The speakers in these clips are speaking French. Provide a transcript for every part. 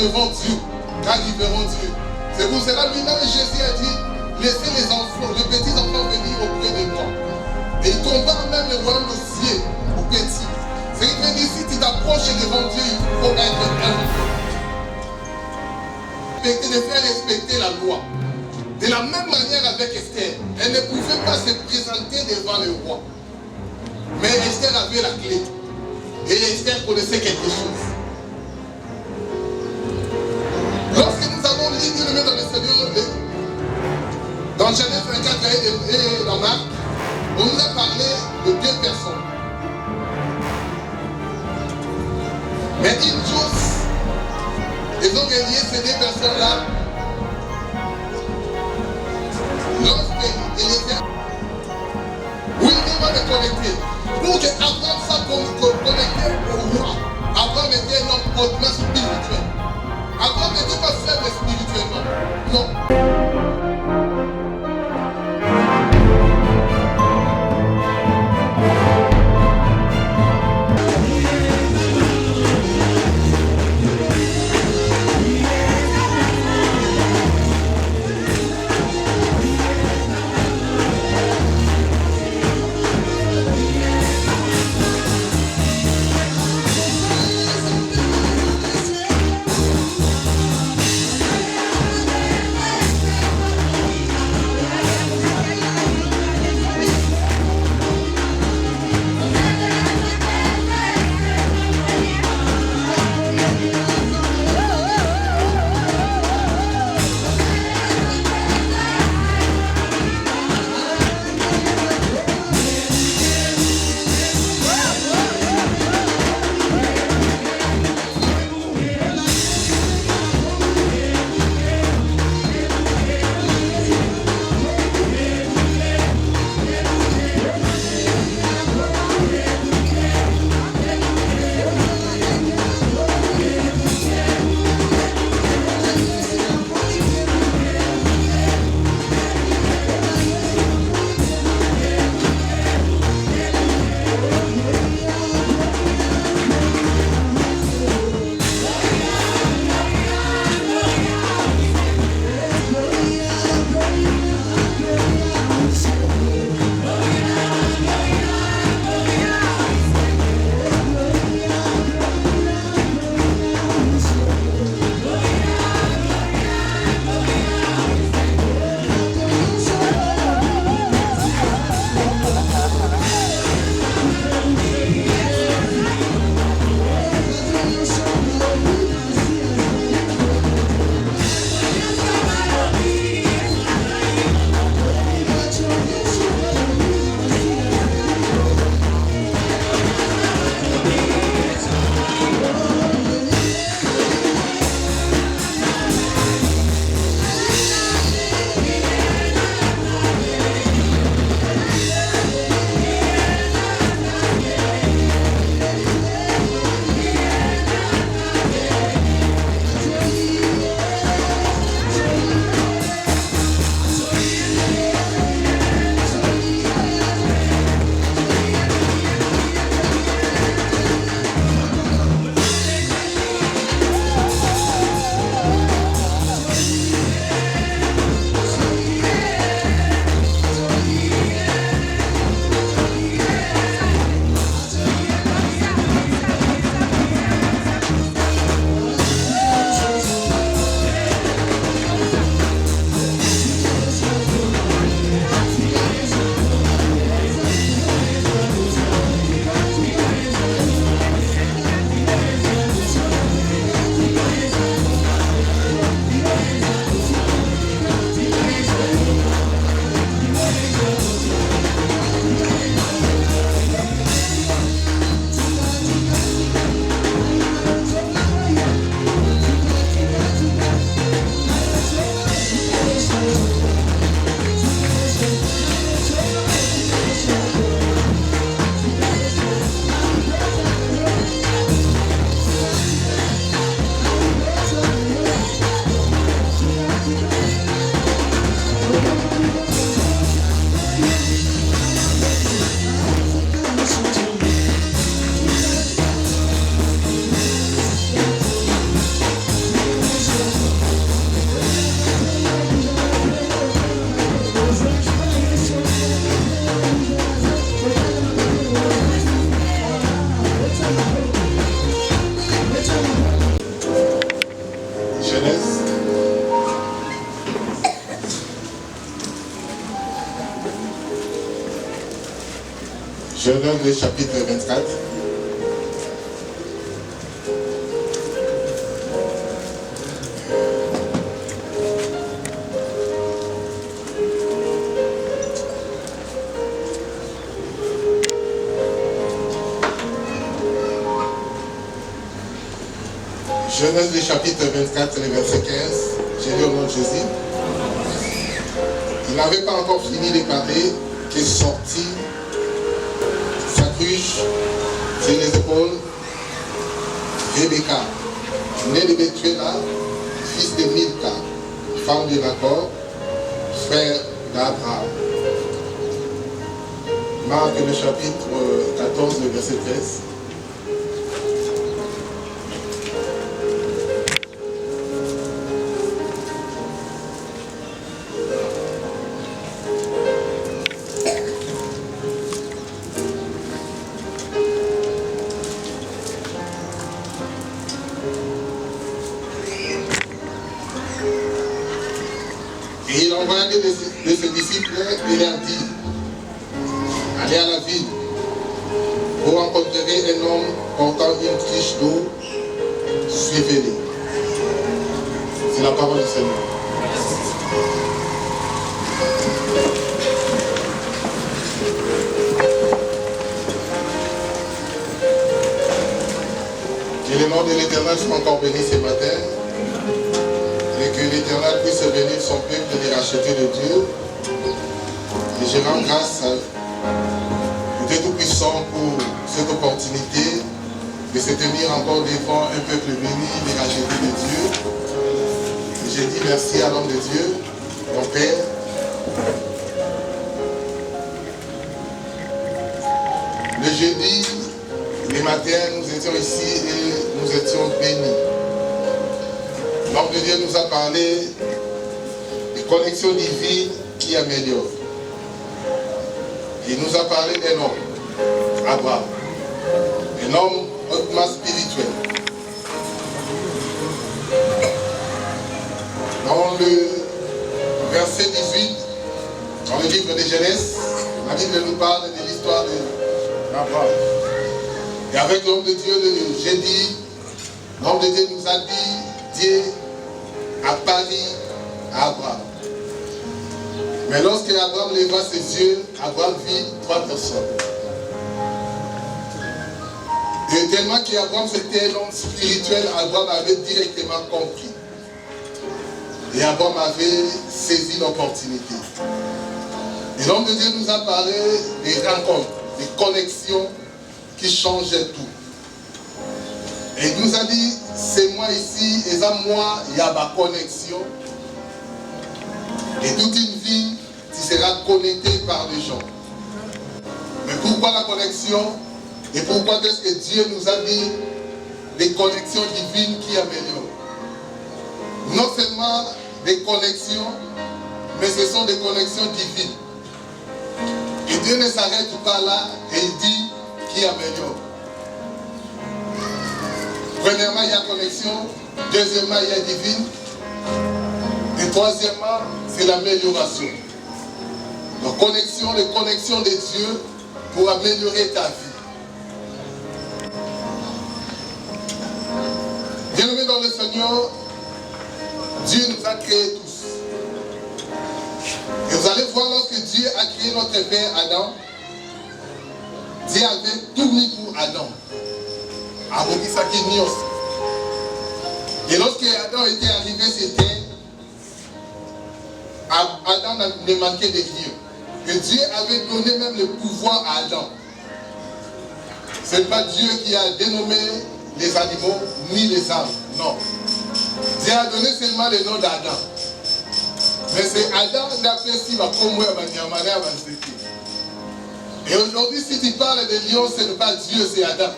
devant Dieu, car ils verront Dieu. C'est pour cela lui-même Jésus a dit, laissez les enfants, les petits enfants venir auprès de moi. Et il compare même le royaume de ciel aux petits. C'est qu'il veut dire, si tu t'approches devant Dieu, il faut être humble. De faire respecter la loi. De la même manière avec Esther, elle ne pouvait pas se présenter devant le roi. Mais Esther avait la clé. Et Esther connaissait quelque chose. Lorsque nous avons lu le dans le Seigneur, dans Genèse 24 et dans Marc, on nous a parlé de deux personnes. Mais une chose, ils ont relié ces deux personnes-là. Lorsqu'il était, oui, il va le connecter. Pour que Abraham soit connecté au roi, Abraham était un homme hautement spirituel. Abraham n'était pas faible spirituellement. Non. Genèse le chapitre 24. Genèse le chapitre 24, le verset 15. J'ai lu au nom de Jésus. Il n'avait pas encore fini de parler qu'est sorti sa cruche sur les épaules Rebecca, née de Bethuela, fils de Milka, femme de Nacor, frère d'Abraham. Marc le chapitre 14, le verset 13. Et il envoya de ses disciples et leur dit, allez à la ville, vous rencontrerez un homme portant une cruche d'eau, suivez-le. C'est la parole du Seigneur. Que le nom de l'Éternel soit encore béni ce matin. Et que l'Éternel puisse bénir son peuple et les racheter de Dieu. Et je rends grâce à Dieu Tout-Puissant pour cette opportunité de se tenir encore devant un peuple béni et racheté de Dieu. Et je dis merci à l'homme de Dieu, mon Père. Le jeudi, le matin, nous étions ici et nous étions bénis. L'homme de Dieu nous a parlé de connexions divines qui améliorent. Il nous a parlé d'un homme, Abraham, un homme hautement spirituel. Dans le verset 18, dans le livre de Genèse, la Bible nous parle de l'histoire d'Abraham. Et avec l'homme de Dieu, le jeudi, l'homme de Dieu nous a dit, Dieu a parlé à Abraham. Mais lorsque Abraham leva ses yeux, Abraham vit 3 personnes. Et tellement qu'Abraham c'était un homme spirituel, Abraham avait directement compris. Et Abraham avait saisi l'opportunité. Et l'homme de Dieu nous a parlé des rencontres, des connexions qui changeaient tout. Et il nous a dit, c'est moi ici, et ça moi, il y a ma connexion. Et toute une vie, tu seras connecté par les gens. Mais pourquoi la connexion? Et pourquoi est-ce que Dieu nous a dit des connexions divines qui améliorent? Non seulement des connexions, mais ce sont des connexions divines. Et Dieu ne s'arrête pas là et il dit qui améliore. Premièrement, il y a connexion. Deuxièmement, il y a divine. Et troisièmement, c'est l'amélioration. Donc, connexion, les connexions de Dieu pour améliorer ta vie. Bien-aimés dans le Seigneur, Dieu nous a créés tous. Et vous allez voir, lorsque Dieu a créé notre père Adam, Dieu avait tout mis pour Adam. Et lorsque Adam était arrivé sur terre, Adam ne manquait de rien. Que Dieu avait donné même le pouvoir à Adam. Ce n'est pas Dieu qui a dénommé les animaux ni les âmes. Non. Dieu a donné seulement le nom d'Adam. Mais c'est Adam qui a fait si ma comoué à Et aujourd'hui, si tu parles de lion, ce n'est pas Dieu, c'est Adam.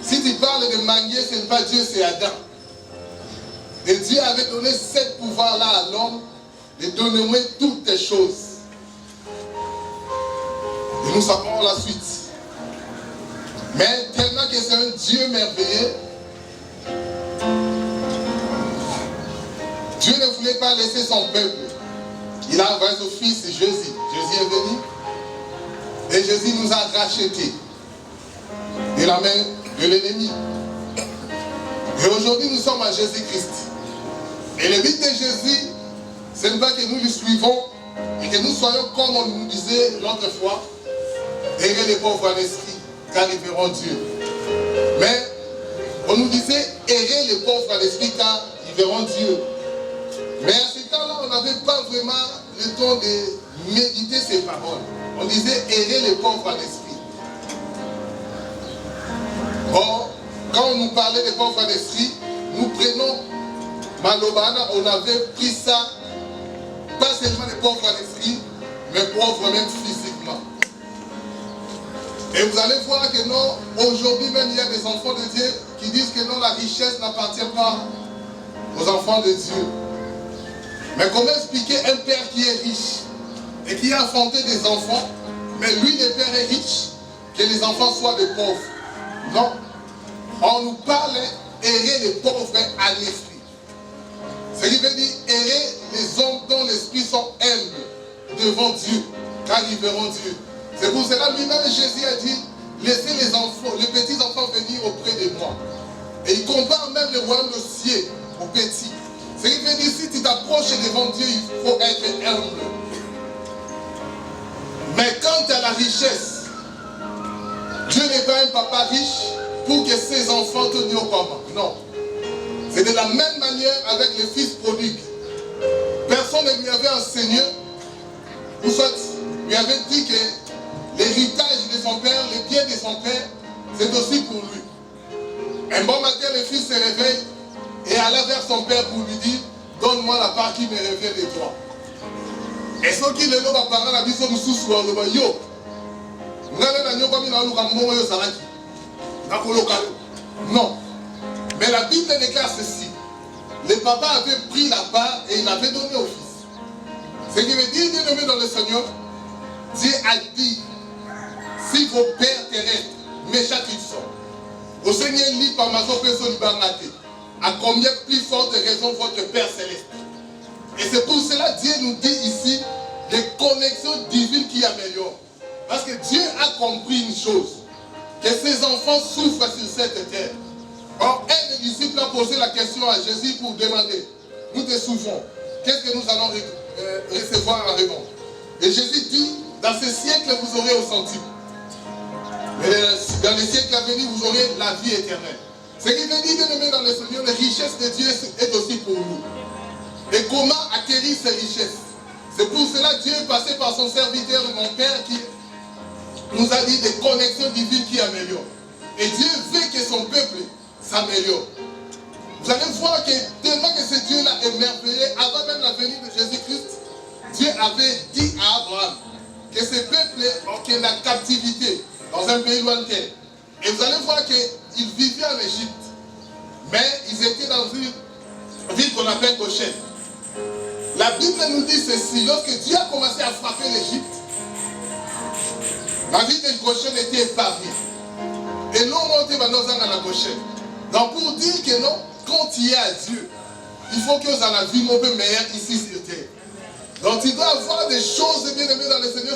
Si tu parles de manguier, ce n'est pas Dieu, c'est Adam. Et Dieu avait donné ce pouvoir-là à l'homme de nommer toutes les choses. Et nous savons la suite. Mais tellement que c'est un Dieu merveilleux, Dieu ne voulait pas laisser son peuple. Il a envoyé son fils Jésus. Jésus est venu. Et Et Jésus nous a rachetés de la main de l'ennemi. Et aujourd'hui, nous sommes à Jésus-Christ. Et le but de Jésus, ce n'est pas que nous le suivons et que nous soyons comme on nous disait l'autre fois, errer les pauvres en esprit, car ils verront Dieu. Mais on nous disait errer les pauvres en esprit, car ils verront Dieu. Mais à ce temps-là, on n'avait pas vraiment le temps de méditer ces paroles. On disait errer les pauvres en esprit. Or, quand on nous parlait des pauvres en esprit, nous prenons Malobana, on avait pris ça, pas seulement les pauvres en esprit, mais pauvres même physiquement. Et vous allez voir que non, aujourd'hui même il y a des enfants de Dieu qui disent que non, la richesse n'appartient pas aux enfants de Dieu. Mais comment expliquer un père qui est riche et qui a enfanté des enfants, mais lui le père est riche, que les enfants soient des pauvres? Non. On nous parle errer les pauvres à l'esprit. Ce qui veut dire errer les hommes dont l'esprit sont humbles devant Dieu, car ils verront Dieu. C'est pour cela lui-même Jésus a dit, laissez les enfants, les petits enfants venir auprès de moi. Et il compare même le royaume de ciel aux petits. Ce qui veut dire, si tu t'approches devant Dieu, il faut être humble. Mais quant à la richesse, Dieu n'est pas un papa riche pour que ses enfants te disent comment. Non. C'est de la même manière avec le fils prodigue. Personne ne lui avait enseigné, ou soit lui avait dit que l'héritage de son père, les biens de son père, c'est aussi pour lui. Un bon matin, le fils se réveille et alla vers son père pour lui dire, donne-moi la part qui me revient de toi. Et ce qui le lot va parler à la vie, c'est le yo. Non. Mais la Bible déclare ceci. Le papa avait pris la part et il l'avait donné au fils. Ce qui veut dire, bien-aimé dans le Seigneur, Dieu a dit, si vos pères terrestres, méchants qu'ils sont, au Seigneur lit par ma personne à combien plus forte raison votre Père céleste. Et c'est pour cela Dieu nous dit ici des connexions divines qui améliorent. Parce que Dieu a compris une chose, que ses enfants souffrent sur cette terre. Or, un des disciples a posé la question à Jésus pour demander, nous te souffrons, qu'est-ce que nous allons recevoir en réponse? Et Jésus dit, dans ce siècle vous aurez au centime. Mais dans les siècles à venir, vous aurez la vie éternelle. Ce qui veut dire, bien aimé dans le Seigneur, la richesse de Dieu est aussi pour nous. Et comment acquérir ces richesses? C'est pour cela que Dieu est passé par son serviteur, mon Père, qui nous a dit des connexions divines qui améliorent. Et Dieu veut que son peuple s'améliore. Vous allez voir que tellement que ce Dieu-là est merveilleux, avant même la venue de Jésus-Christ, Dieu avait dit à Abraham que ce peuple est la captivité dans un pays lointain. Et vous allez voir qu'ils vivaient en Égypte. Mais ils étaient dans une ville qu'on appelle Goshen. La Bible nous dit ceci, lorsque Dieu a commencé à frapper l'Égypte, la ville de Goshen était épargnée. Et non, on était dans la Goshen. Donc pour dire que non, quand tu es à Dieu, il faut que vous en la vie un peu meilleure ici sur terre. Donc il doit avoir des choses bien aimées dans le Seigneur.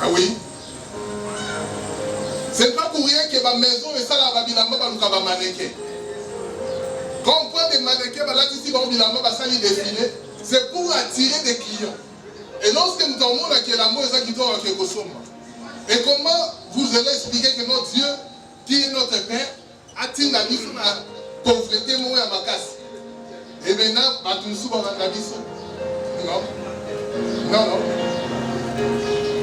Ah oui. Ce n'est pas pour rien que ma maison est ça la Babilamba va mannequin. Quand on prend des mannequins, c'est pour attirer des clients. Et lorsque nous avons l'amour, c'est ça qui doit être consommé. Et comment vous allez expliquer que notre Dieu, qui est notre Père, a-t-il la mission à la pauvreté à ma casse? Et maintenant, non. Non, non.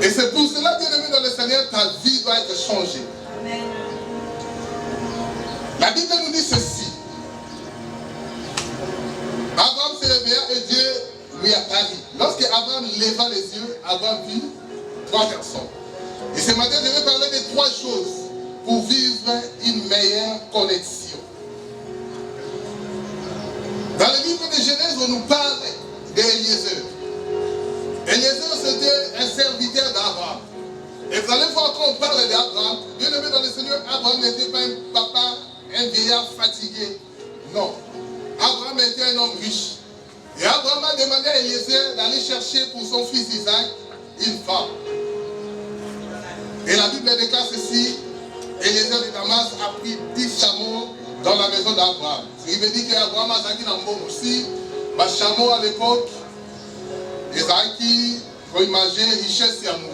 Et c'est pour cela, bien aimé dans le Seigneur, ta vie doit être changée. Amen. La Bible nous dit ceci. Abraham s'est réveillé et Dieu lui a parlé. Lorsque Abraham leva les yeux, Abraham vit 3 personnes. Et ce matin, je vais parler de 3 choses pour vivre une meilleure connexion. Dans le livre de Genèse, on nous parle d'Eliezer. Eliezer, c'était un serviteur d'Abraham. Et vous allez voir quand on parle d'Abraham, bien aimé dans le Seigneur, Abraham n'était pas un papa, un vieillard fatigué. Non. Abraham était un homme riche. Et Abraham a demandé à Eliezer d'aller chercher pour son fils Isaac une femme. Et la Bible déclare ceci, Eliezer de Damas a pris 10 chameaux dans la maison d'Abraham. Il veut dire qu'Abraham a dit aussi, les chameaux à l'époque, ils ont imagé richesse et amour.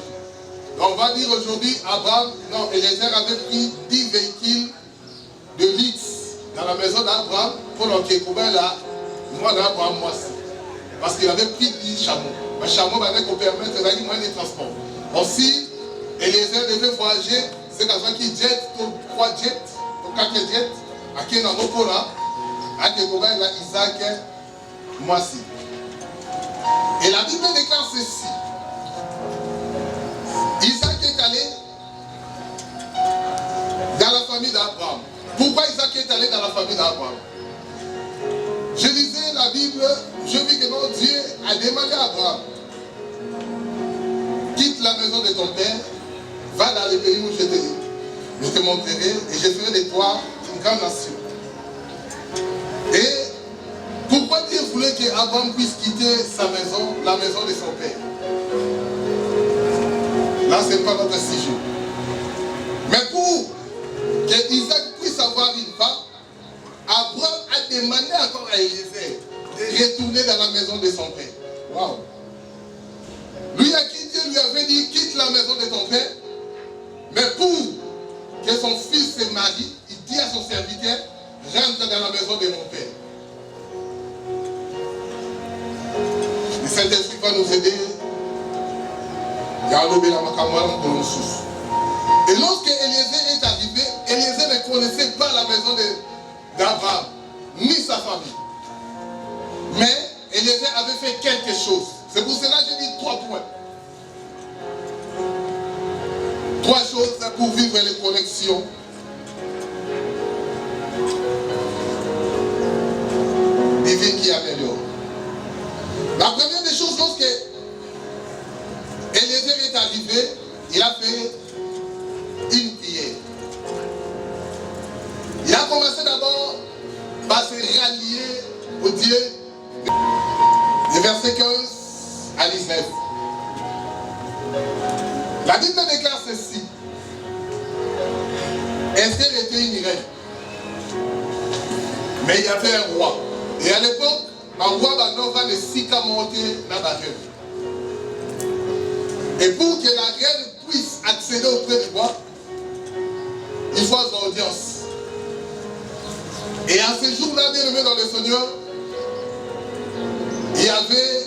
Donc on va dire aujourd'hui, Eliezer avait pris 10 véhicules de luxe dans la maison d'Abraham pour l'enquête là, moi d'Abraham, moi aussi. Parce qu'il avait pris 10 chameaux. Les chameaux avaient permettre d'aller moyen de transport. Aussi, Eliezer devait voyager, c'est comme ça qu'il jette 3 jets, 4 jets, à qui dans nos là, à qui là, Isaac, moi aussi. Et la Bible déclare ceci. Isaac est allé dans la famille d'Abraham. Pourquoi Isaac est allé dans la famille d'Abraham? Je lisais la Bible, je vis que non, Dieu a demandé à Abraham, quitte la maison de ton père, va dans le pays où je te montrerai et je ferai de toi une grande nation. Et pourquoi Dieu voulait qu'Abraham puisse quitter sa maison, la maison de son père? Là, ce n'est pas notre sujet. Mais pour que Isaac puisse avoir une femme, Abraham a demandé encore à Eliezer de retourner dans la maison de son père. Waouh! Lui à qui Dieu lui avait dit, quitte la maison de ton père, mais pour que son fils se marie, il dit à son serviteur, rentre dans la maison de mon père. Le Saint-Esprit va nous aider. Et lorsque Eliezer est arrivé, Eliezer ne connaissait pas la maison d'Abraham, ni sa famille. Mais Eliezer avait fait quelque chose. C'est pour cela que j'ai dit 3 points. 3 choses pour vivre les connexions. Divines qui améliorent. La première des choses, lorsque Eliezer est arrivé, il a fait une prière. Il a commencé d'abord par se rallier au Dieu. Du verset 15 à 19. La Bible déclare ceci. Esther était une reine. Mais il y avait un roi. Et à l'époque, le roi va de Sika monter dans la reine. Et pour que la reine puisse accéder auprès du roi, il faut avoir audience. Et à ce jour-là, bien aimé dans le Seigneur, il y avait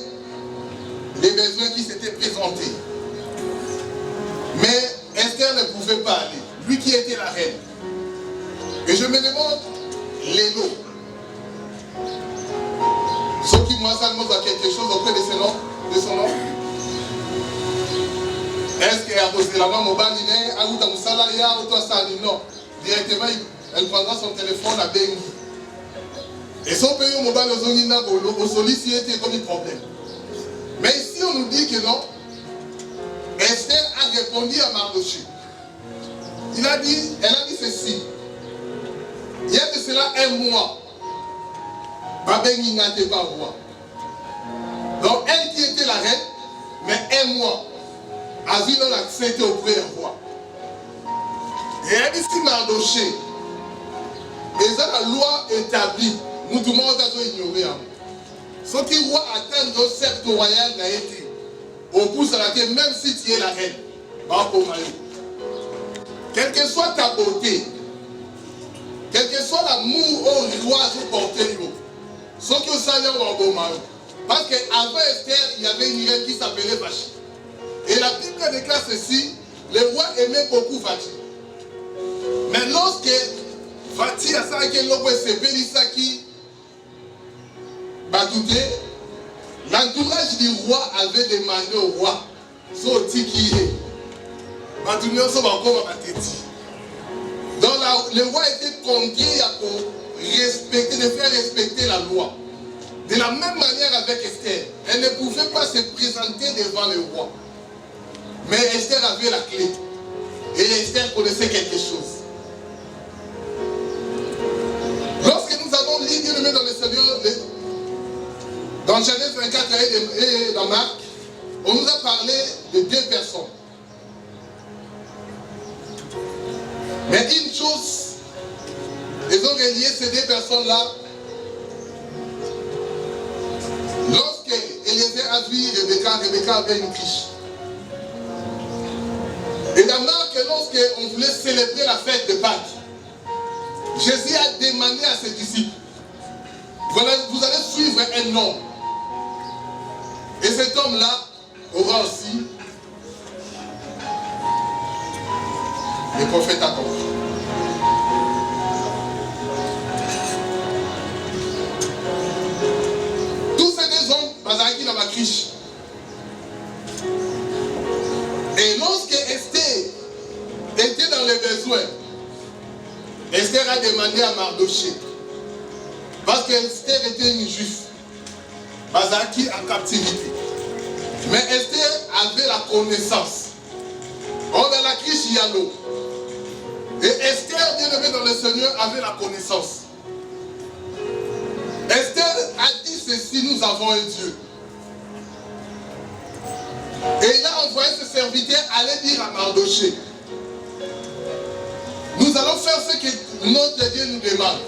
les besoins qui s'étaient présentés. Mais Esther ne pouvait pas aller. Lui qui était la reine. Et je me demande, les lots. Ceux qui moi ça demande quelque chose auprès de son nom. Est-ce qu'elle a posé la main au bas non. Directement, elle prendra son téléphone à Bengi. Et son pays au mobile au sollicité comme un problème. Mais ici on nous dit que non. Esther a répondu à Mardoché. Elle a dit ceci. Il y a de cela un mois. Babengi n'était pas roi. Donc elle qui était la reine, mais un mois, a vu l'accès auprès du roi. Et elle dit si Mardoché, mais ça la loi établie, nous tout le monde a ignoré. Ce qui roi atteint le sceptre royal n'a été. Au pouce à laquelle, même si tu es la reine, quelle que soit ta beauté, quel que soit l'amour au roi se porter, ce qui est salaire en bon mal. Parce qu'avant Esther, il y avait une reine qui s'appelait Vachi. Et la Bible déclare ceci, le roi aimait beaucoup Vachi. Mais lorsque Vachi a ça que l'homme s'est béni ça qui batouté, l'entourage du roi avait demandé au roi, so tiki batouté so bakoma bateti. Donc le roi était contraint à respecter, de faire respecter la loi. De la même manière avec Esther, elle ne pouvait pas se présenter devant le roi. Mais Esther avait la clé. Et Esther connaissait quelque chose. Lorsque nous avons lu Dieu le met dans le Seigneur, dans Genèse 24 et dans Marc, on nous a parlé parler de deux personnes. Mais une chose, ils ont relié ces deux personnes-là. Lorsque Eliezer a vu Rebecca avait une riche. Et d'abord que lorsqu'on voulait célébrer la fête de Pâques, Jésus a demandé à ses disciples, voilà, vous allez suivre un homme. Et cet homme-là aura aussi le prophète à compris. Tous ces deux hommes, Bazaraki dans ma criche. Et lorsque Esther était dans les besoins, Esther a demandé à Mardoché, parce qu'Esther était une juive, Bazaraki en captivité. Mais Esther avait la connaissance. Or, dans la criche, il y a l'eau. Et Esther, bien aimée dans le Seigneur, avait la connaissance. Esther a dit ceci, nous avons un Dieu. Et il a envoyé ses serviteurs aller dire à Mardoché, nous allons faire ce que notre Dieu nous demande.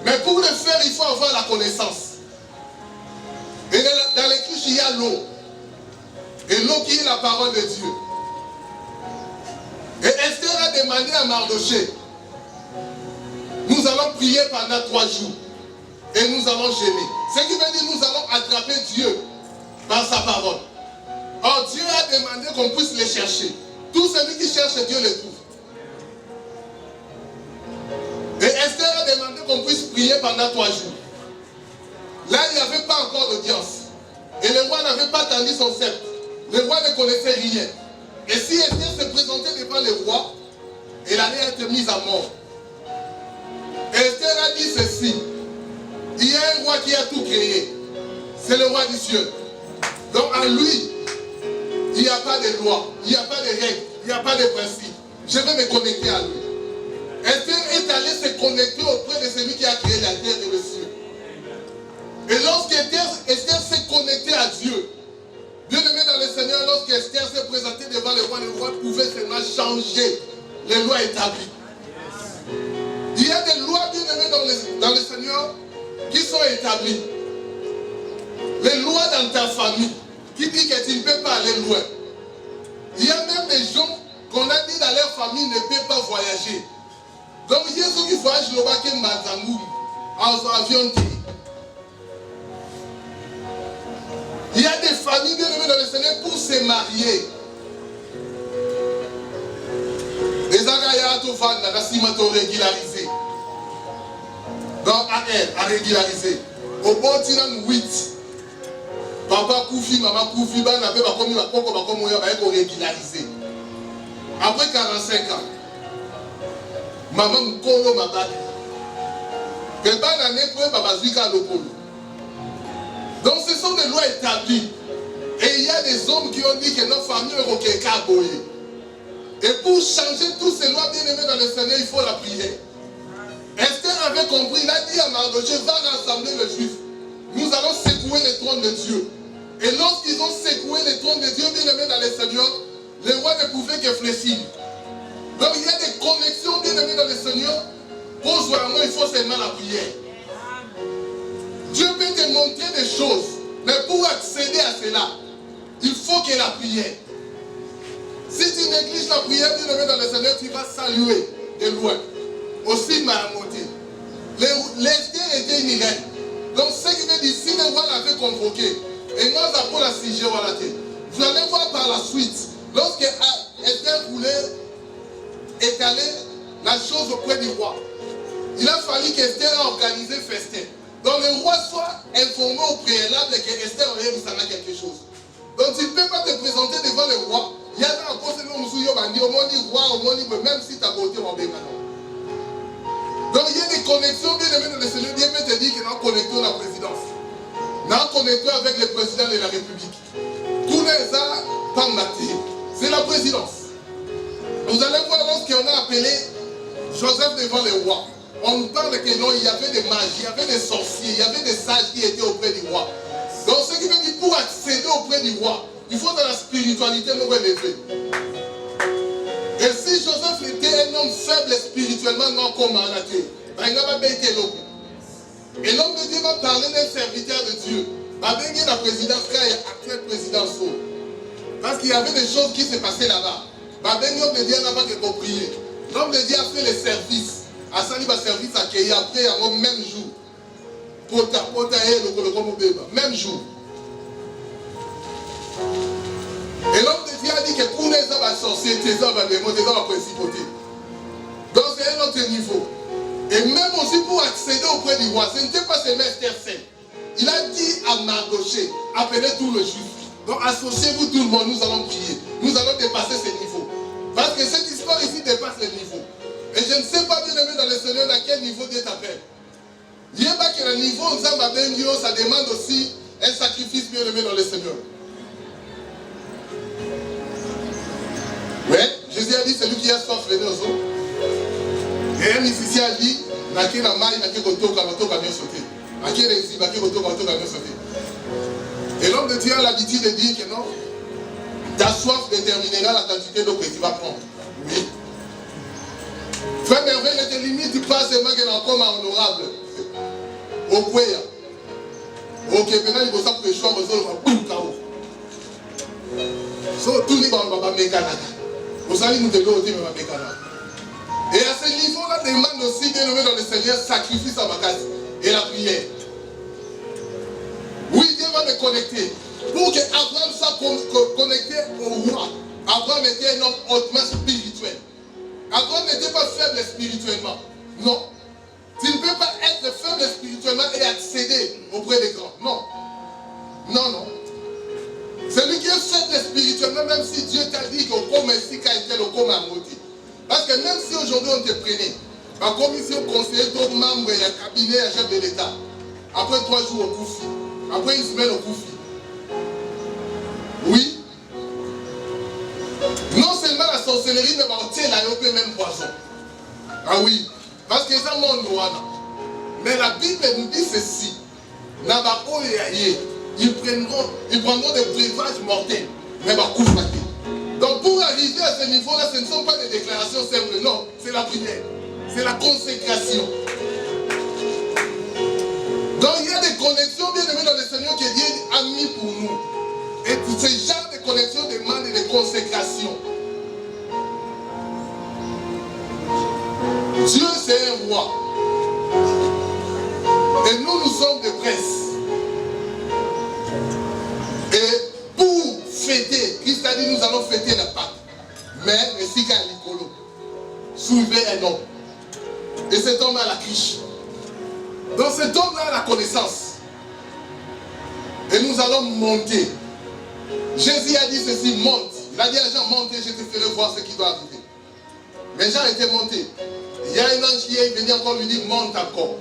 Mais pour le faire, il faut avoir la connaissance. Et dans les cruches, il y a l'eau. Et l'eau qui est la parole de Dieu. Et Esther a demandé à Mardoché, nous allons prier pendant 3 jours. Et nous allons gêner. Ce qui veut dire nous allons attraper Dieu par sa parole. Or Dieu a demandé qu'on puisse les chercher. Tout celui qui cherche Dieu le trouve. Et Esther a demandé qu'on puisse prier pendant 3 jours. Là, il n'y avait pas encore d'audience. Et le roi n'avait pas tendu son sceptre. Le roi ne connaissait rien. Et si Esther se présentait devant le roi, elle allait être mise à mort. Et Esther a dit ceci. Il y a un roi qui a tout créé. C'est le roi du ciel. Donc en lui, il n'y a pas de loi, il n'y a pas de règles, il n'y a pas de principe. Je vais me connecter à lui. Esther est allée se connecter auprès de celui qui a créé la terre et le ciel. Et lorsque Esther s'est connectée à Dieu, Dieu aimé dans le Seigneur, lorsque Esther s'est présentée devant le roi pouvait seulement changer les lois établies. Il y a des lois bien aimées dans le Seigneur qui sont établies. Les lois dans ta famille qui disent que tu ne peux pas aller loin. Il y a même des gens qu'on a dit dans leur famille ne peuvent pas voyager. Donc il y a ceux qui voyagent le Waké Mazangou en avion. Il y a des familles bien aimées dans le Seigneur pour se marier. Les Agaya Tofan, la Simato régularisé. Donc à régulariser. Au bon tiran 8. Papa Koufi, maman Koufi, bah n'avait pas commis ma coco, bah comme on va régulariser. Après 45 ans, maman Mkolo m'a battu. Que pas l'année pour Baba Zika Lopolo. Donc ce sont des lois établies. Et il y a des hommes qui ont dit que nos familles ont quelqu'un à boyer. Et pour changer toutes ces lois bien aimées dans le Seigneur, il faut la prière. Esther avait compris, il a dit à Mardoché, va rassembler les Juifs. Nous allons secouer le trône de Dieu. Et lorsqu'ils ont secoué le trône de Dieu, bien aimé dans le Seigneur, le roi ne pouvait que fléchir. Donc il y a des connexions bien aimées dans le Seigneur. Pour vraiment, il faut seulement la prière. Dieu peut te montrer des choses, mais pour accéder à cela, il faut que la prière. Si tu négliges la prière, bien aimé dans le Seigneur, tu vas saluer de loin. Aussi Mahamoté. L'Esther était une reine. Donc ce qui veut dire, si le roi l'avait convoqué, et moi pour la sujet, vous allez voir par la suite, lorsque Esther voulait étaler la chose auprès du roi, il a fallu qu'Esther ait organisé festin. Donc le roi soit informé au préalable que Esther aurait mis quelque chose. Donc tu ne peux pas te présenter devant le roi. Il y a un poste de roi, même si tu as voté en Béganon. Donc il y a des connexions bien aimées dans le Seigneur. Dieu peut te dire que nous sommes connectés à la présidence. Nous sommes connectés avec le président de la République. Tous les ans, c'est la présidence. Vous allez voir lorsqu'on a appelé Joseph devant le roi. On nous parle que non, il y avait des mages, il y avait des sorciers, il y avait des sages qui étaient auprès du roi. Donc ce qui veut dire pour accéder auprès du roi, Il faut dans la spiritualité nous relever. Et si Joseph était un homme faible spirituellement, non comme Anaté, et l'homme de Dieu va parler d'un serviteur de Dieu. Il la présidence, quand il y a actuel président. Parce qu'il y avait des choses qui se passaient là-bas. L'homme de Dieu n'a pas que prier. L'homme de Dieu a fait les services. À Sali va service accueilli après au même jour. Même jour. Et l'homme de Dieu a dit que pour les hommes à société, des hommes à démons, des hommes à principauté. Donc c'est un autre niveau. Et même aussi pour accéder auprès du roi, ce n'était pas seulement Esther seul. Il a dit à Mardoché, appelez tous les juifs. Donc associez-vous tout le monde, nous allons prier. Nous allons dépasser ce niveau. Parce que cette histoire ici dépasse le niveau. Et je ne sais pas bien aimé dans le Seigneur à quel niveau Dieu t'appelle. Il n'y a pas que le niveau ça demande aussi un sacrifice bien aimé dans le Seigneur. Oui, Jésus a dit, celui qui a soif, venez aux eaux. Et un musicien a dit, Naki la maille, Naki Kotoka, Kotoka bien sauté. Naki réussi, Naki Kotoka, Kotoka bien sauté. Et l'homme de Dieu a l'habitude de dire que non, ta soif déterminera la quantité d'eau que tu vas prendre. Oui. Frère merveille ne te limite pas seulement que l'encombre honorable. Au Kouya. Au Québec, il faut ça pour les choix, aux autres, boum, chaos. So, tout le monde va mécanique. Vous allez nous développer aussi, mais va mécanique. Et à ce niveau-là, demande aussi bien nommé dans le Seigneur, sacrifice à ma case et la prière. Oui, Dieu va me connecter. Pour que Abraham soit connecté au roi. Abraham était un homme hautement spirituel. Abraham n'était pas faible spirituellement. Non. Tu ne peux pas être faible spirituellement et accéder auprès des grands. Non. Non, non. Celui qui est faible spirituellement, même si Dieu t'a dit qu'on comme ici, quand il était le comme à moitié. Parce que même si aujourd'hui on te prenait, en commission conseiller d'autres membres et un cabinet, un chef de l'État, après 3 jours au Koufi, après une semaine au Koufi. Oui. Non seulement la sorcellerie, mais aussi la peut même poison. Ah oui. Parce que ça monde noir. Mais la Bible nous dit ceci. Ils prendront des breuvages mortels. Mais donc pour arriver à ce niveau-là, ce ne sont pas des déclarations simples. Non, c'est la prière. C'est la consécration. Donc il y a des connexions bien aimées dans le Seigneur que Dieu a mis pour nous. Et ce genre de connexions demandent des consécrations. Dieu c'est un roi. Et nous sommes des princes. Et pour fêter, Christ a dit nous allons fêter la Pâque. Mais le Sika Nicolo soulevait un homme. Et cet homme a la criche. Donc cet homme a la connaissance. Et nous allons monter. Jésus a dit ceci, monte. Il a dit à les gens, montez, je te ferai voir ce qui doit arriver. Les gens étaient montés. Il y a un ange qui est venu encore lui dire, monte encore.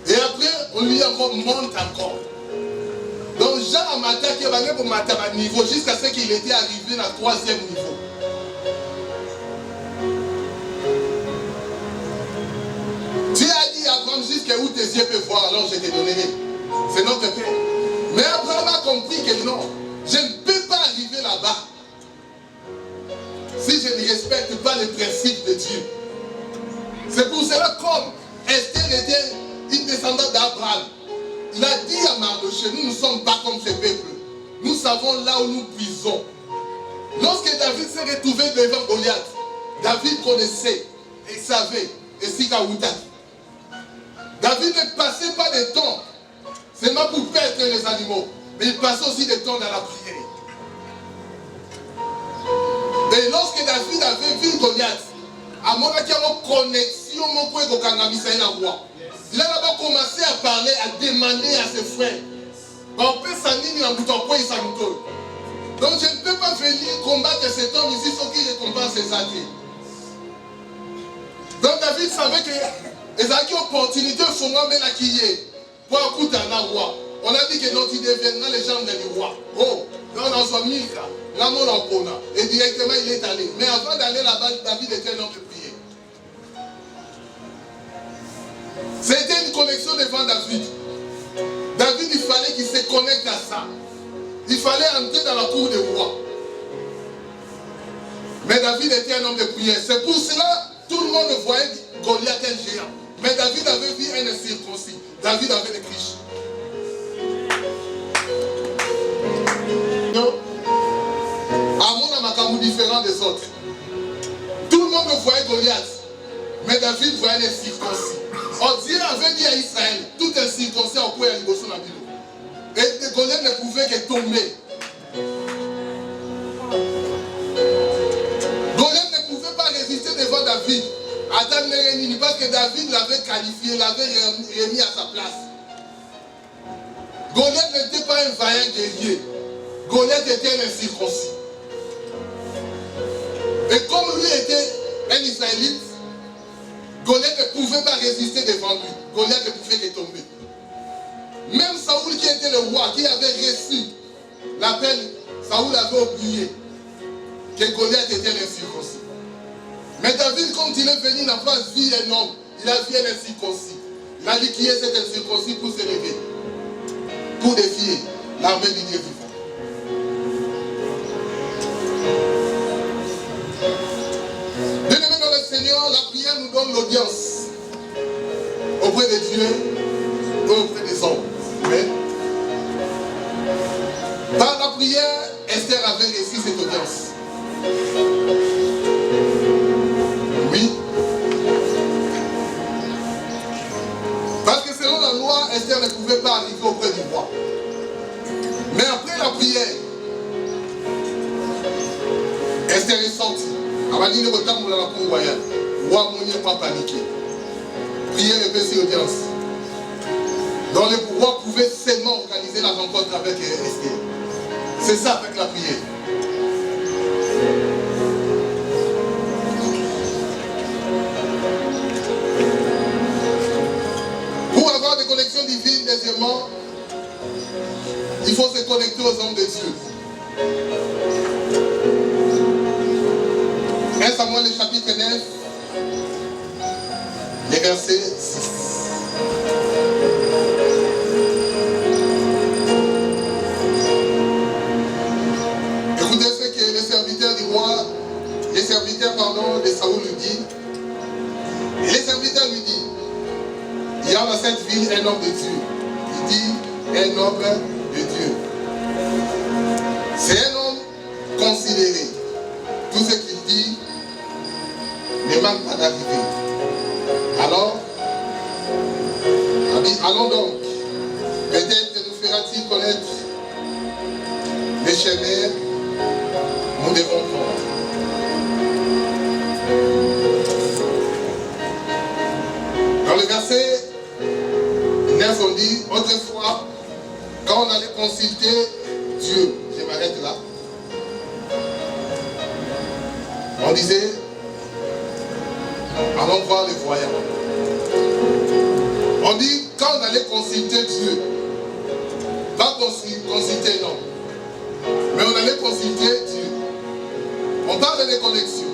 Et après, on lui dit encore, monte encore. Donc Jean a maté qui va pour mater à niveau jusqu'à ce qu'il était arrivé à 3e niveau. Dieu a dit à Abraham jusqu'à où tes yeux peuvent voir, alors je te donnerai. C'est notre Père. Mais Abraham a compris que non, je ne peux pas arriver là-bas si je ne respecte pas les principes de Dieu. C'est pour cela comme Esther était une descendante d'Abraham. Il a dit à Mardoché, nous ne sommes pas comme ce peuple. Nous savons là où nous puisons. Lorsque David s'est retrouvé devant Goliath, David connaissait et savait et Sikaouta. David ne passait pas de temps seulement pour perdre les animaux, mais il passait aussi du temps dans la prière. Et lorsque David avait vu Goliath, à mon avis, il y a une connexion, mon point de Kangamisa et la roi. Il a d'abord commencé à parler, à demander à ses frères. Donc je ne peux pas venir combattre cet homme ici sans qu'il récompense ses actes. Donc David savait que les acquis opportunités sont moi même acquis pour écouter un roi. On a dit que non, il deviendra les jambes du roi. Oh, dans son Milka, et directement il est allé. Mais avant d'aller là-bas, David était un homme de prière. C'était une connexion devant David. David, il fallait qu'il se connecte à ça. Il fallait entrer dans la cour des rois. Mais David était un homme de prière. C'est pour cela que tout le monde voyait Goliath un géant. Mais David avait vu un incirconcis. David avait des clichés. Amon a Makamou différent des autres. Tout le monde voyait Goliath. Mais David voyait un incirconcis. Oh, Dieu avait dit à Israël, tout incirconcis au point de la Bible. Et Goliath ne pouvait que tomber. Goliath ne pouvait pas résister devant David. Adam Nérénini, parce que David l'avait qualifié, l'avait remis à sa place. Goliath n'était pas un vaillant guerrier. Goliath était un incirconcis. Et comme lui était un Israélite, Goliath ne pouvait pas résister devant lui. Goliath ne pouvait que tomber. Même Saoul qui était le roi, qui avait reçu l'appel, Saoul avait oublié que Goliath était un incirconcis. Mais David, quand il est venu, n'a pas vu un homme, il a vu un incirconcis. Il a dit qui est cet incirconcis pour se lever, pour défier l'armée du Dieu vivant. Bien-aimés dans le Seigneur, la prière nous donne l'audience auprès de Dieu et auprès des hommes. Mais par la prière, Esther avait réussi cette audience. Oui. Parce que selon la loi, Esther ne pouvait pas arriver auprès du roi. Mais après la prière, Esther est sortie. Elle m'a dit le retard pour la cour royale. Le roi Mounier pas paniqué. Prière et paix audience. Donc le roi pouvait seulement organiser la rencontre avec Esther. C'est ça avec la prière. Pour avoir des connexions divines, deuxièmement, il faut se connecter aux hommes de Dieu. 1 Samuel, le chapitre 9, les versets 6. Écoutez ce que les serviteurs du roi, les serviteurs de Saoul lui dit. Et les serviteurs lui disent, il y a dans cette ville un homme de Dieu. Il dit, un homme de Dieu. C'est un homme considéré. Tout ce qu'il dit ne manque pas d'arriver. Alors, allons donc. Peut-être nous fera-t-il connaître les chemins. Nous devons prendre. Dans le verset 9, on dit, autrefois, quand on allait consulter Dieu, je m'arrête là, on disait, allons voir les voyants. On dit, quand on allait consulter Dieu, pas consulter l'homme, mais on allait consulter Dieu. On parle de connexion.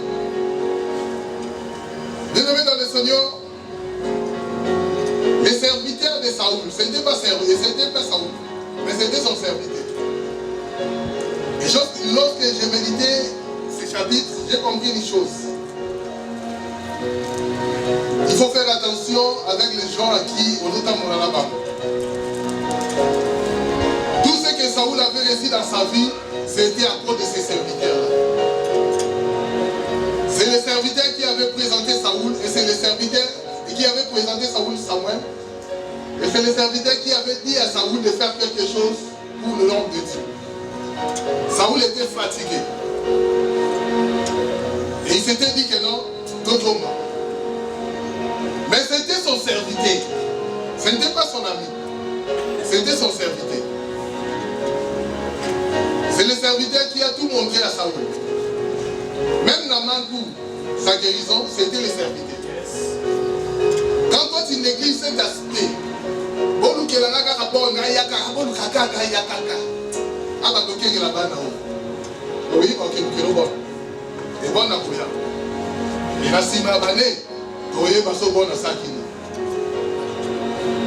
Bien-aimés dans le Seigneur, les serviteurs de Saoul, ce n'était pas Saoul, mais c'était son serviteur. Et lorsque j'ai médité ces chapitres, j'ai compris une chose. Il faut faire attention avec les gens à qui on est à Monalaba. Tout ce que Saoul avait réussi dans sa vie, c'était à cause de ses serviteurs-là. C'est les serviteurs qui avaient présenté Saoul, et c'est les serviteurs qui avaient présenté Saoul Samuel. Et c'est les serviteurs qui avaient dit à Saoul de faire quelque chose pour le nom de Dieu. Saoul était fatigué. Et il s'était dit que non, d'autres non. Mais c'était son serviteur. Ce n'était pas son ami. C'était son serviteur. C'est le serviteur qui a tout montré à Saoul. Même Namakou, sa guérison, c'était le serviteur. Quand toi tu négliges cet aspect, oui, ok, bon. Et bon,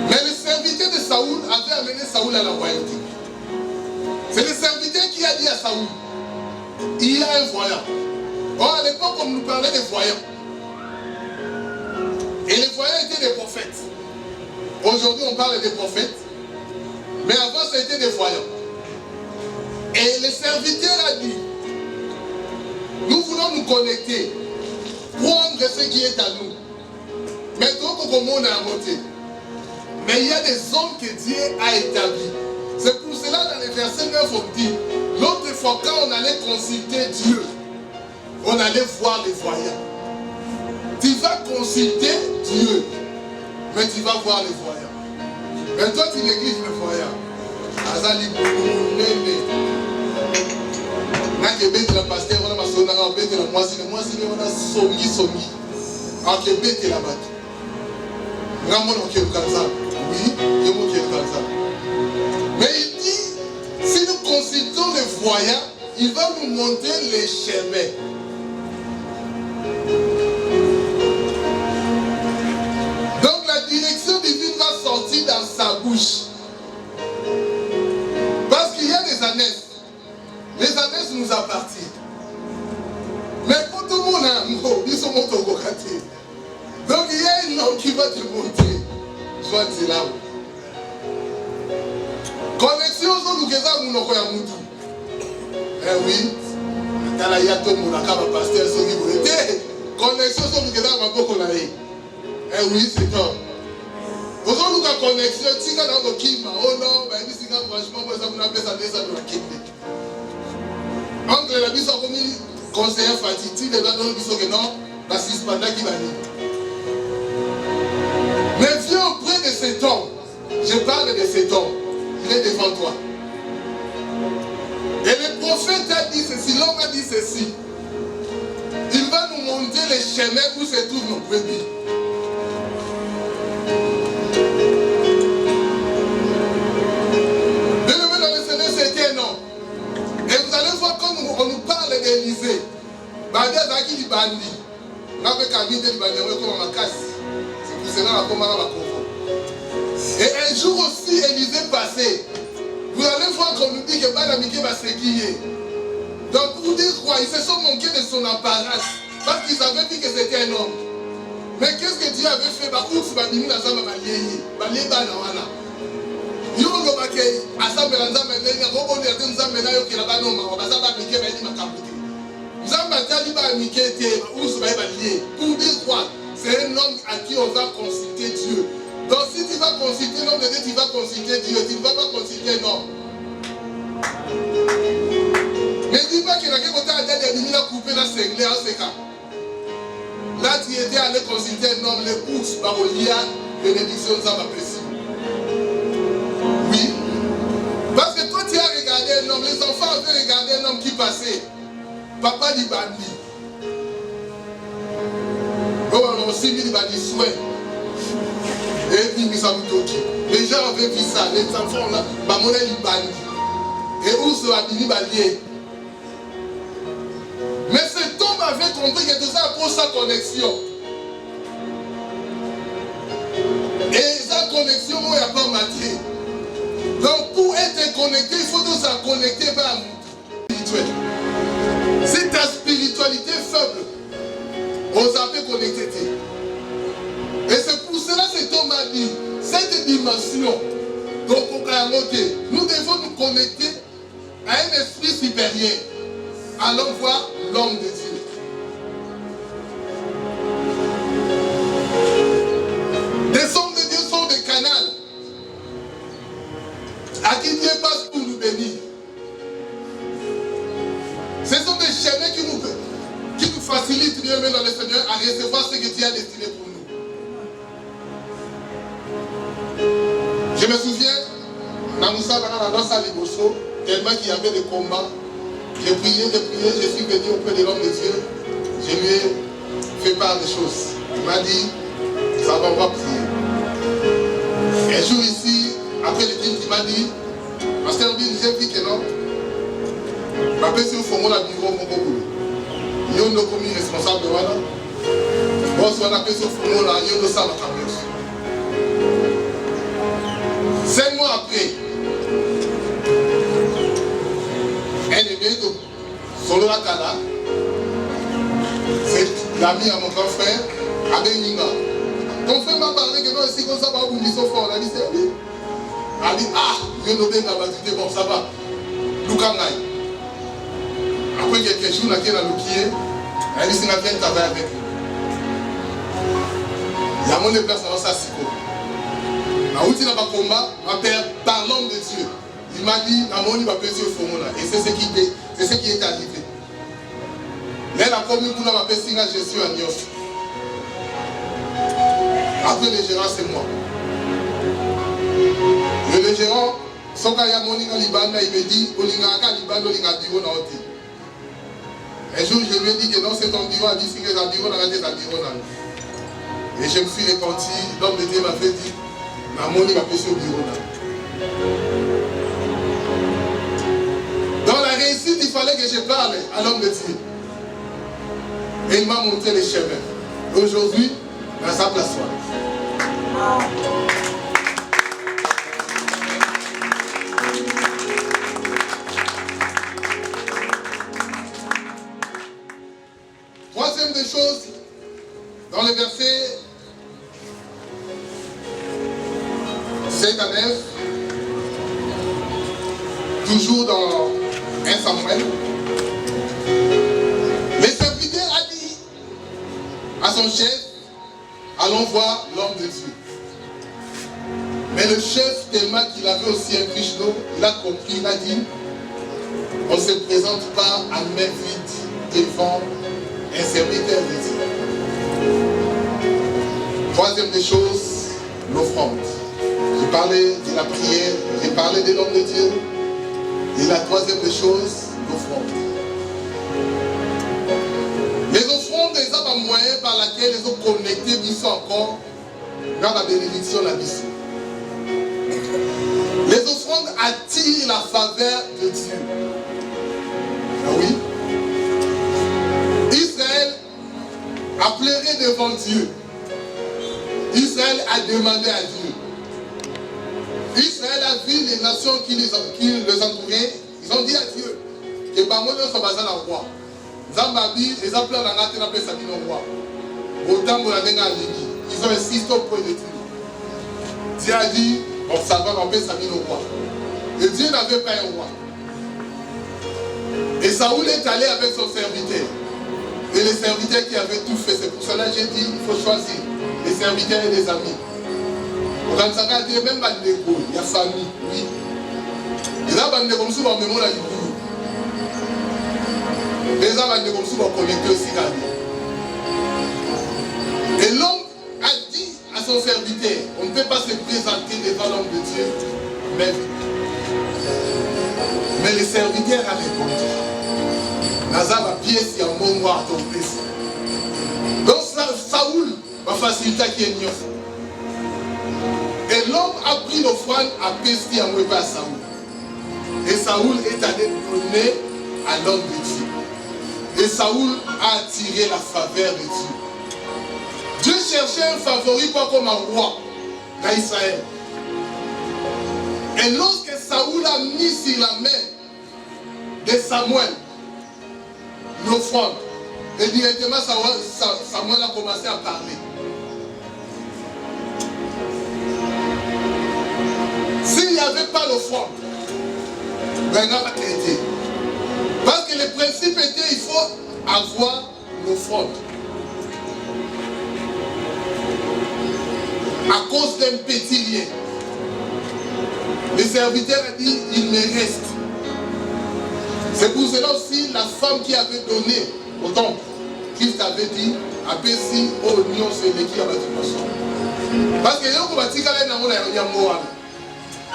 mais le serviteur de Saoul avait amené Saoul à la royauté. C'est le serviteur qui a dit à Saoul, il y a un voyant. Or, à l'époque, on nous parlait des voyants. Et les voyants étaient des prophètes. Aujourd'hui, on parle des prophètes. Mais avant, c'était des voyants. Et le serviteur a dit, nous voulons nous connecter, prendre ce qui est à nous. Maintenant, comment on a monté. Mais il y a des hommes que Dieu a établis. C'est pour cela, dans les versets 9, on dit, l'autre fois, quand on allait consulter Dieu, on allait voir les voyants. Tu vas consulter Dieu, mais tu vas voir les voyants. Mais toi, tu négliges les voyants. Azali Boulou, Nakebete la pasteur, on a ma sonara, on bête la moisine, on a somi. En Québec, la batte. Ramon, on est le Kanza. Oui, je m'en le Kanza. Mais il dit, si nous consultons les voyants, il va nous montrer les chemins. Donc la direction divine va sortir dans sa bouche. Parce qu'il y a des annexes. Les annexes nous appartiennent. Mais pour tout le monde, ils sont montés au Bokati. Donc il y a un homme qui va te montrer. Soit c'est là. Connexion aux autres, nous avons eh oui. Quand il y a tout le monde, pasteur, connexion aux autres, nous avons eh oui, c'est top. Aux autres, nous avons connexion. Si nous avons Kima, oh non, franchement, nous avons ça de la Kima. Entre la mise en commis, conseiller fatigué, les gens disent que non, la suspendant qui va dire. Mais viens auprès de cet homme. Je parle de cet homme. Il est devant toi. Et le prophète a dit ceci, l'homme a dit ceci. Il va nous montrer les chemins où se trouvent nos brebis. Bien-aimé dans le Seigneur, c'était un homme. Et vous allez voir quand on nous parle d'Élysée. C'est pour cela qu'on a la convo. Et un jour aussi, Élysée passait. Vous allez voir qu'on nous dit que Balamike va se guiller. Donc pour dire quoi, ils se sont manqués de son apparence. Parce qu'ils avaient dit que c'était un homme. Mais qu'est-ce que Dieu avait fait? Pour dire quoi? C'est un homme à qui on va consulter Dieu. Donc si tu vas consulter l'homme de Dieu, tu vas consulter Dieu. Tu ne vas pas consulter un homme. Ne dis pas qu'il y a quelqu'un qui a coupé la cinglée en ce cas. Là, tu étais allé consulter un homme, les courses, Barolia, bénédiction, ça va précis. Oui. Parce que toi, tu as regardé un homme, les enfants avaient regardé un homme qui passait. Papa dit bandit. Oh, on a aussi mis bandit souhait. Et puis, les gens avaient vu ça, les enfants là, Bamona dit bandit. Et où se va dit bandit. Mais cet homme avait compris que tout ça pour sa connexion. Et sa connexion, il n'y a pas maté. Donc pour être connecté, il faut tout ça connecter par un spirituel. Si ta spiritualité est faible, on s'appelle connecté. Et c'est pour cela que cet homme a dit, cette dimension, donc nous devons nous connecter à un esprit supérieur. Allons voir l'homme de Dieu. Des hommes de Dieu sont des canaux à qui Dieu passe pour nous bénir. Ce sont des chemins qui nous facilitent bien dans le Seigneur à recevoir ce que Dieu a destiné pour nous. Je me souviens, tellement qu'il y avait des combats. J'ai prié, je suis venu auprès de l'homme de Dieu. Je lui ai fait part des choses. Il m'a dit, ça va, on va prier. Un jour ici, après le culte, il m'a dit, Pasteur Bill, j'ai vu que non. Ma personne au la bureau, mon beaucoup. Il y a un responsable, voilà. Bon, soit la personne au fond, là, il y a un ça, la caméra. 5 mois après, Solo la Kala, c'est l'ami à mon grand frère, Abe Ninga. Ton frère m'a parlé que non, c'est comme ça, vous me dites fort. Elle a dit, c'est lui. Elle a dit, ah, je ne sais pas, bon, ça va. Lukangai. Après quelques jours, elle a dit, elle a dit, c'est la peine de travailler avec lui. Il y a mon déplace dans sa psycho. Je suis dans un combat, par l'homme de Dieu. Il m'a dit, il va péter au fond. Et c'est ce qui est arrivé. Là, la commune pour la péter à Jésus à Nios. Après le gérant, c'est moi. Le gérant, son gars, il y a mon Liban, il me dit, il y a un bureau dans l'hôtel. Un jour, je lui ai dit que non, c'est ton bureau, il dit, c'est un bureau dans l'hôtel. Et je me suis repenti, l'homme de Dieu m'a fait dire, Namoni va passer au bureau là. Dans la réussite, il fallait que je parle à l'homme de Dieu. Et il m'a montré les chemins. Aujourd'hui, dans sa place. Troisième des choses, dans le verset 7 à 9, toujours dans 1 Samuel, le serviteur a dit à son chef, allons voir l'homme de Dieu. Mais le chef, tellement qu'il avait aussi un fiche d'eau, il a compris, il a dit, on ne se présente pas à main vide devant un serviteur de Dieu. Troisième des choses, l'offrande. J'ai parlé de la prière, j'ai parlé de l'homme de Dieu. Et la troisième des choses, l'offrande. Les offrandes, c'est un moyen par lequel ils ont connecté Bissot encore dans la bénédiction de la mission. Les offrandes attirent la faveur de Dieu. Ah oui. Israël a pleuré devant Dieu. Israël a demandé à Dieu. Israël a vu les nations qui les entouraient. Ils ont dit à Dieu que Bamono soit basé dans le roi. Zambabi, les appelés dans la terre, ça dit le roi. Autant pour la dernière ligne. Ils ont insisté au point de Dieu. Dieu a dit, on ça va, on peut s'habiller au roi. Et Dieu n'avait pas un roi. Et Saoul est allé avec son serviteur. Et les serviteurs qui avaient tout fait, c'est pour cela que j'ai dit, il faut choisir les serviteurs et les amis. Quand ça a dit, même il y a famille, oui. Et là, il y a comme ça, on mémoire la vie. Les gens vont comme ça, on connecter aussi. Et l'homme a dit à son serviteur, on ne peut pas se présenter devant l'homme de Dieu, mais le serviteur a répondu. Nazar a pièce, il y a un mot noir à ton place. Donc Saoul va faciliter qui est niof. Et l'homme a pris l'offrande à Pesti en à Saoul. Et Saoul est allé donner à l'homme de Dieu. Et Saoul a attiré la faveur de Dieu. Dieu cherchait un favori pas comme un roi dans Israël. Et lorsque Saoul a mis sur la main de Samuel l'offrande, et directement Samuel a commencé à parler. S'il n'y avait pas l'offrande, ben n'a pas été. Parce que le principe était il faut avoir l'offrande. À cause d'un petit lien. Le serviteur a dit il me reste. C'est pour cela aussi la femme qui avait donné au temple, Christ avait dit à Pessi, oh non, c'est l'équipe à la parce que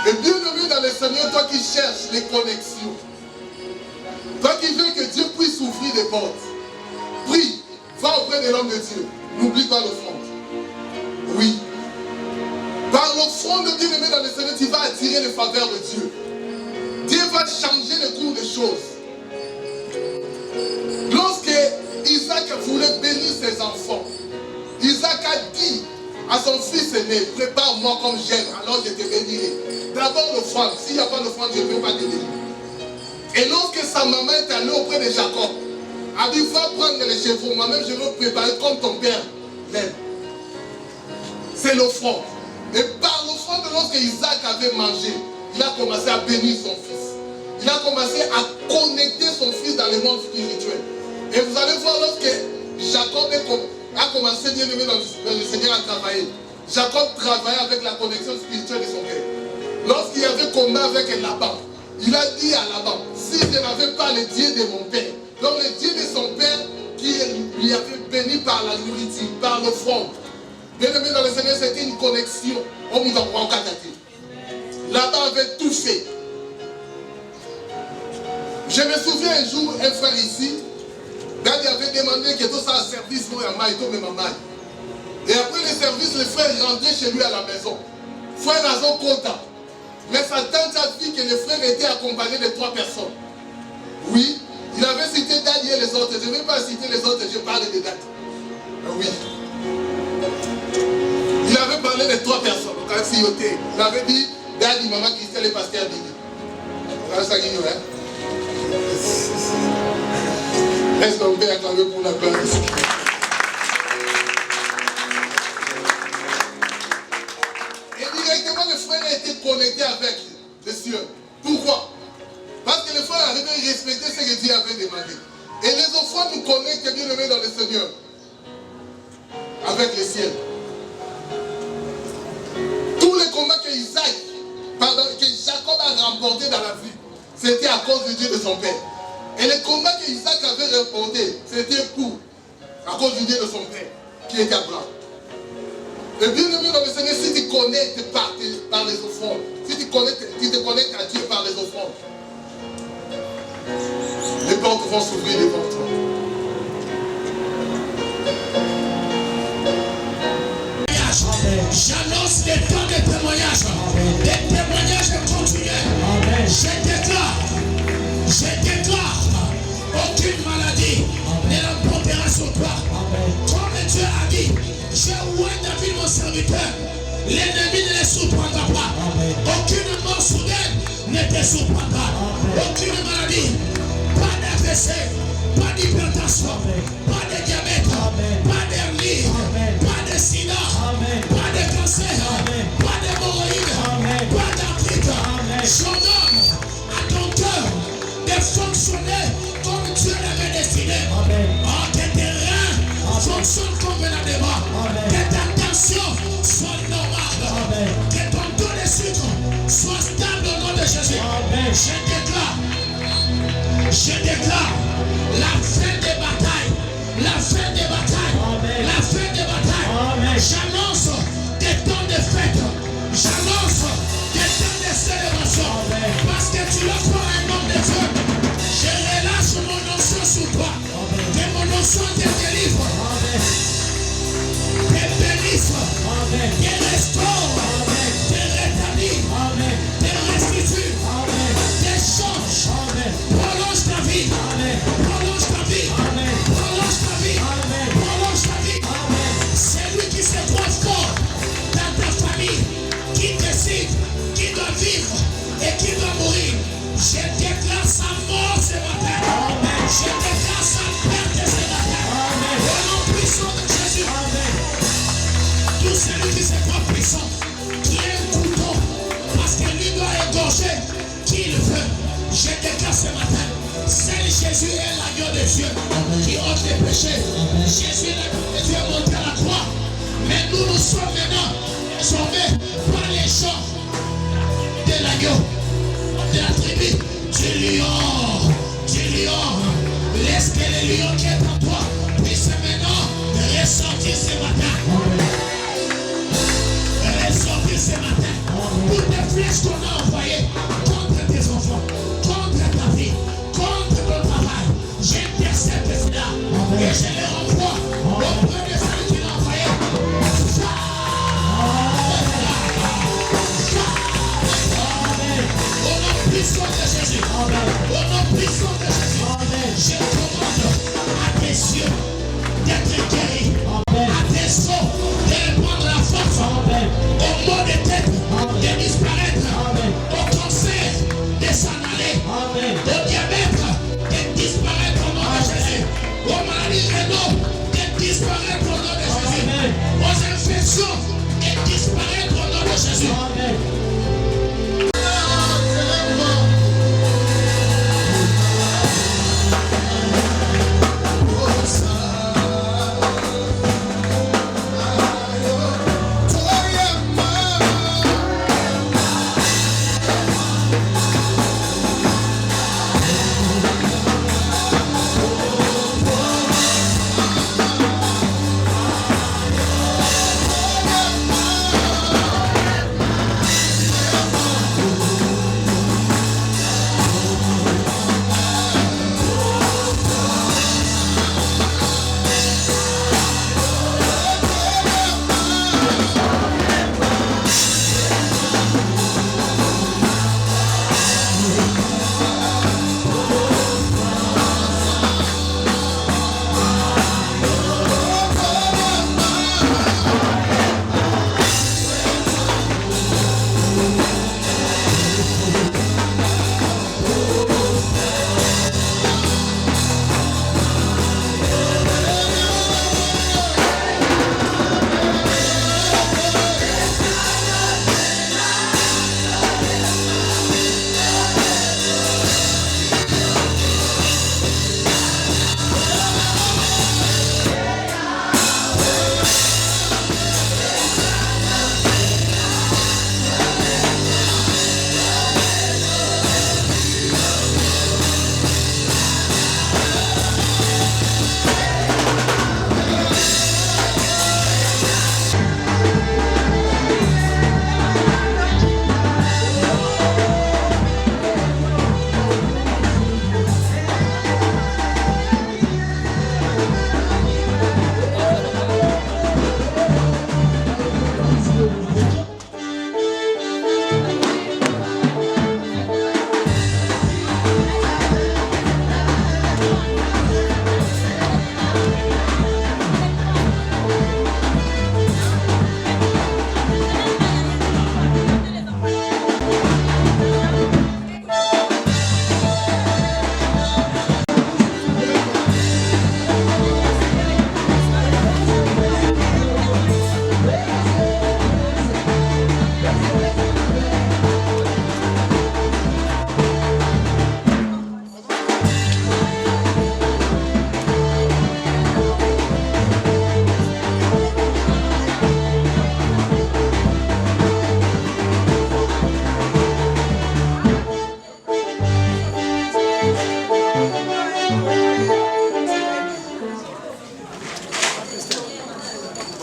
et bien aimé dans le Seigneur, toi qui cherches les connexions, toi qui veux que Dieu puisse ouvrir des portes, prie, va auprès de l'homme de Dieu, n'oublie pas l'offrande. Oui. Par l'offrande de bien aimé dans le Seigneur, tu vas attirer les faveurs de Dieu. Dieu va changer le cours des choses. Lorsque Isaac voulait bénir ses enfants, Isaac a dit à son fils aîné, prépare-moi comme j'aime, alors je te bénirai. D'abord l'offrande, s'il n'y a pas d'offrande, je ne peux pas te bénir. Et lorsque sa maman est allée auprès de Jacob, elle a dit, va prendre les chevaux, moi-même je vais préparer comme ton père l'aime. C'est l'offrande. Et par l'offrande, lorsque Isaac avait mangé, il a commencé à bénir son fils. Il a commencé à connecter son fils dans le monde spirituel. Et vous allez voir, lorsque Jacob a commencé, bien aimé dans le Seigneur, à travailler, Jacob travaillait avec la connexion spirituelle de son père. Lorsqu'il y avait combat avec Laban, il a dit à Laban, si je n'avais pas le Dieu de mon père, donc le Dieu de son père qui lui avait béni par la nourriture, par l'offrande. Bien aimé dans le Seigneur, c'était une connexion. Laban avait tout fait. Je me souviens un jour, un frère ici, Daddy avait demandé que tout ça a service pour un maïto, mais ma maille. Et après le service, le frère rentrait chez lui à la maison. Frère Nazo content. Mais sa tante a dit que le frère était accompagné de 3 personnes. Oui, il avait cité Daddy et les autres. Je ne vais pas citer les autres, je parle de Daddy. Oui. Il avait parlé de 3 personnes. Il avait dit Daddy, maman Christelle et pasteur Bibi. Est-ce qu'on peut acclamer pour la gloire? Et directement, le frère a été connecté avec les cieux. Pourquoi? Parce que le frère arrivait à respecter ce que Dieu avait demandé. Et les offrandes nous connectent, bien aimés, dans le Seigneur, avec les ciels. Tous les combats que Jacob a remportés dans la vie, c'était à cause du Dieu de son père. Et les combats que Isaac avait remportés, c'était à cause du Dieu de son père, qui était Abraham. Et bien aimé dans le Seigneur, si tu connectes par les offrandes, si tu te connectes à Dieu par les offrandes, les portes vont s'ouvrir devant toi. J'annonce des temps de témoignages, des témoignages continuels. Je déclare, aucune maladie ne l'emportera sur toi. Comme Dieu a dit, j'ai oué David mon serviteur, l'ennemi ne le surprendra pas. Aucune mort soudaine ne te surprendra. Aucune maladie, pas d'AVC, pas d'hypertension, pas de diabète, pas d'hernie, pas de sida, pas de cancer, pas d'hémorroïdes, pas d'arthrite. J'ordonne à ton cœur de fonctionner comme Dieu l'avait destiné. Que tes reins fonctionnent convenablement, que ta tension soit normale, que ton taux de sucre soit stable au nom de Jésus. Je déclare la fin des batailles, la fin des batailles, la fin des batailles. J'annonce des temps de fête, j'annonce des temps de célébration, parce que tu le crois un homme de Dieu. Je relâche mon onction sur toi, que mon onction te délivre, te bénisse, te restaure, te rétablit, te restitue, te change, prolonge ta vie, prolonge ta vie, prolonge ta vie, prolonge ta vie. C'est lui qui se croit fort dans ta famille, qui décide, qui doit vivre et qui doit mourir. Je déclare sa mort ce matin. Je déclare sa perte ce matin. Au nom puissant de Jésus. Tout celui qui se croit puissant, qui est un couteau, parce que lui doit égorger qui il veut. Je déclare ce matin, seul Jésus est l'agneau de Dieu qui ôte les péchés. Jésus est l'agneau de Dieu monté à la croix. Mais nous sommes maintenant sauvés par les gens de l'agneau, de la tribu du lion, du lion. Laisse que le lion qui est en toi puisse maintenant ressortir ce matin. Ressortir ce matin. Toutes les flèches qu'on a envoyées contre tes enfants, contre ta vie, contre ton travail, j'intercepte cela et je les renvoie auprès de celui qui l'a envoyé.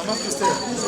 Maman Christelle.